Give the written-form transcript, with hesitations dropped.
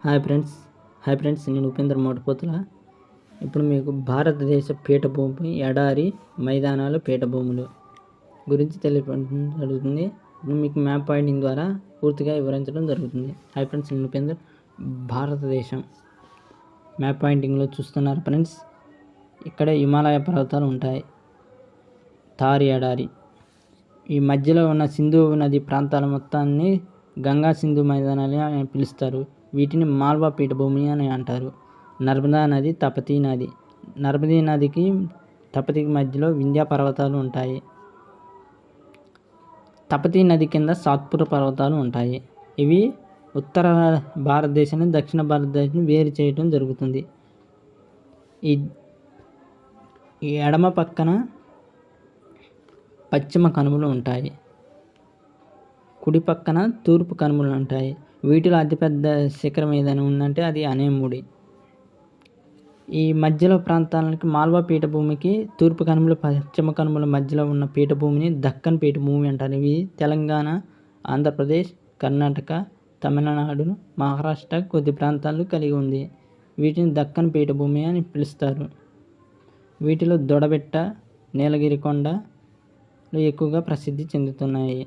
Hi friends నేను ఉపేంద్ర మోటపోతుల. ఇప్పుడు మీకు భారతదేశ పీఠభూమి, ఎడారి, మైదానాలు, పీఠభూములు గురించి తెలియపరచడం జరుగుతుంది. ఇప్పుడు మీకు మ్యాప్ పాయింటింగ్ ద్వారా పూర్తిగా వివరించడం జరుగుతుంది. హాయ్ ఫ్రెండ్స్, నేను ఉపేంద్ర. భారతదేశం మ్యాప్ పాయింటింగ్లో చూస్తున్నారు ఫ్రెండ్స్. ఇక్కడ హిమాలయ పర్వతాలు ఉంటాయి, థార్ ఎడారి. ఈ మధ్యలో ఉన్న సింధు నది ప్రాంతాల మొత్తాన్ని గంగా సింధు మైదానాలు అని పిలుస్తారు. వీటిని మాల్వా పీఠభూమి అని అంటారు. నర్మదా నది, తపతీ నది. నర్మదీ నదికి తపతికి మధ్యలో వింధ్య పర్వతాలు ఉంటాయి. తపతీ నది కింద సాత్పుర పర్వతాలు ఉంటాయి. ఇవి ఉత్తర భారతదేశాన్ని, దక్షిణ భారతదేశాన్ని వేరు చేయడం జరుగుతుంది. ఈ ఎడమ పక్కన పశ్చిమ కనుమలు ఉంటాయి, కుడి పక్కన తూర్పు కనుమలు ఉంటాయి. వీటిలో అతిపెద్ద శిఖరం ఏదైనా ఉందంటే అది అనేముడి. ఈ మధ్యలో ప్రాంతాలకి మాల్వా పీఠభూమికి తూర్పు కనుమలు, పశ్చిమ కనుమల మధ్యలో ఉన్న పీఠభూమిని దక్కన్ పీఠభూమి అంటారు. ఇవి తెలంగాణ, ఆంధ్రప్రదేశ్, కర్ణాటక, తమిళనాడు, మహారాష్ట్ర కొద్ది ప్రాంతాలు కలిగి ఉంది. వీటిని దక్కన్ పీఠభూమి అని పిలుస్తారు. వీటిలో దొడబెట్ట, నీలగిరి కొండలు ఎక్కువగా ప్రసిద్ధి చెందుతున్నాయి.